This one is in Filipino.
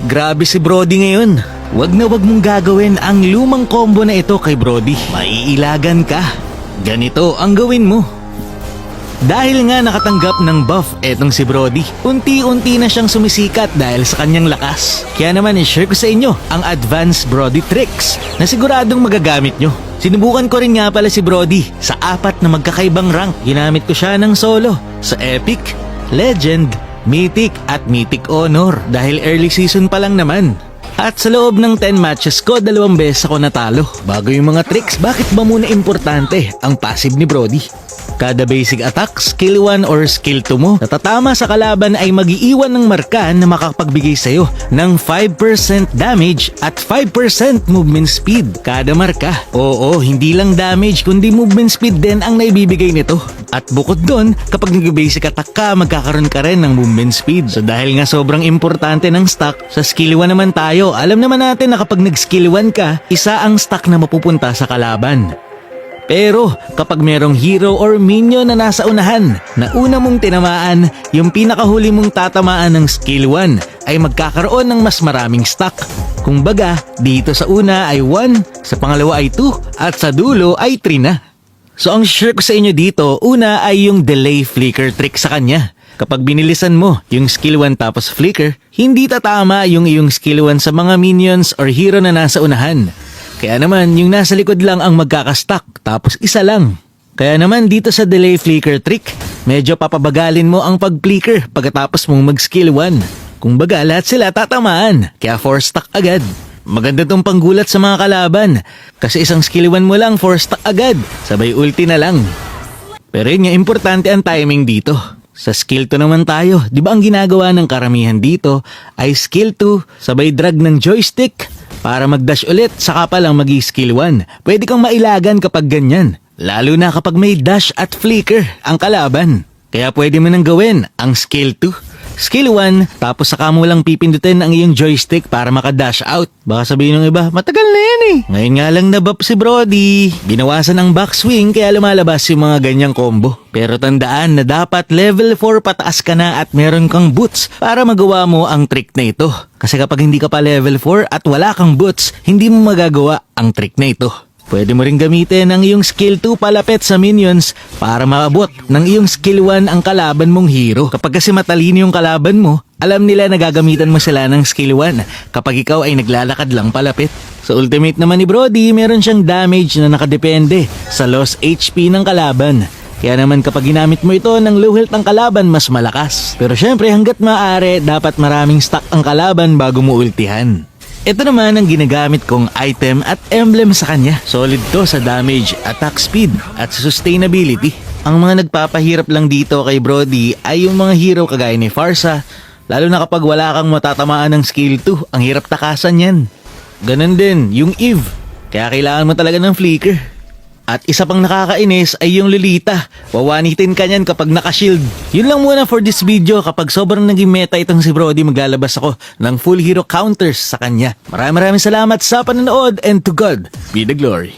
Grabe si Brody ngayon. Wag na wag mong gagawin ang lumang combo na ito kay Brody. Maiilagan ka. Ganito ang gawin mo. Dahil nga nakatanggap ng buff etong si Brody, unti-unti na siyang sumisikat dahil sa kanyang lakas. Kaya naman i-share ko sa inyo ang advanced Brody tricks na siguradong magagamit nyo. Sinubukan ko rin nga pala si Brody sa 4 na magkakaibang rank. Ginamit ko siya ng solo sa Epic, Legend, Mythic at Mythic Honor dahil early season pa lang naman. At sa loob ng 10 matches ko, 2 beses ako natalo. Bago yung mga tricks, bakit ba muna importante ang passive ni Brody? Kada basic attack, skill 1 or skill 2 mo natatama sa kalaban ay mag-iiwan ng marka na makapagbigay sa'yo ng 5% damage at 5% movement speed kada marka. Oo, hindi lang damage kundi movement speed din ang naibibigay nito. At bukod doon, kapag nag-basic attack ka, magkakaroon ka rin ng movement speed. So dahil nga sobrang importante ng stack, sa skill 1 naman tayo, alam naman natin na kapag nag-skill 1 ka, isa ang stack na mapupunta sa kalaban. Pero kapag merong hero or minion na nasa unahan na una mong tinamaan, yung pinakahuli mong tatamaan ng skill 1 ay magkakaroon ng mas maraming stack. Kung baga, dito sa una ay 1, sa pangalawa ay 2, at sa dulo ay 3 na. So ang share ko sa inyo dito, una ay yung delay flicker trick sa kanya. Kapag binilisan mo yung skill 1 tapos flicker, hindi tatama yung iyong skill 1 sa mga minions or hero na nasa unahan. Kaya naman, yung nasa likod lang ang magkakastack, tapos isa lang. Kaya naman dito sa delay flicker trick, medyo papabagalin mo ang pag-flicker pagkatapos mong mag-skill 1. Kung baga, lahat sila tatamaan, kaya 4 stack agad. Maganda tong panggulat sa mga kalaban, kasi isang skill 1 mo lang, 4 stack agad, sabay ulti na lang. Pero yun nga, importante ang timing dito. Sa skill 2 naman tayo, di ba ang ginagawa ng karamihan dito ay skill 2, sabay drag ng joystick, para mag-dash ulit, saka pa lang mag-skill 1. Pwede kang mailagan kapag ganyan. Lalo na kapag may dash at flicker ang kalaban. Kaya pwede mo nang gawin ang skill 2. Skill 1, tapos saka mo lang pipindutin ang iyong joystick para maka-dash out. Baka sabihin ng iba, matagal na yan eh. Ngayon nga lang na-buff si Brody. Binawasan ang backswing kaya lumalabas yung mga ganyang combo. Pero tandaan na dapat level 4 pataas ka na at meron kang boots para magawa mo ang trick na ito. Kasi kapag hindi ka pa level 4 at wala kang boots, hindi mo magagawa ang trick na ito. Pwede mo rin gamitin ang iyong skill 2 palapit sa minions para maabot ng iyong skill 1 ang kalaban mong hero. Kapag kasi matalino yung kalaban mo, alam nila na gagamitan mo sila ng skill 1 kapag ikaw ay naglalakad lang palapit. Sa ultimate naman ni Brody, meron siyang damage na nakadepende sa lost HP ng kalaban. Kaya naman kapag ginamit mo ito ng low health ang kalaban, mas malakas. Pero syempre hanggat maaari, dapat maraming stack ang kalaban bago mo ultihan. Ito naman ang ginagamit kong item at emblem sa kanya. Solid to sa damage, attack speed at sustainability. Ang mga nagpapahirap lang dito kay Brody ay yung mga hero kagaya ni Pharsa. Lalo na kapag wala kang matatamaan ng skill 2, ang hirap takasan yan. Ganon din yung Eve, kaya kailangan mo talaga ng flicker. At isa pang nakakainis ay yung Lolita. Wawanitin ka niyan kapag naka-shield. Yun lang muna for this video. Kapag sobrang naging meta itong si Brody, maglalabas ako ng full hero counters sa kanya. Maraming salamat sa panonood and to God be the glory.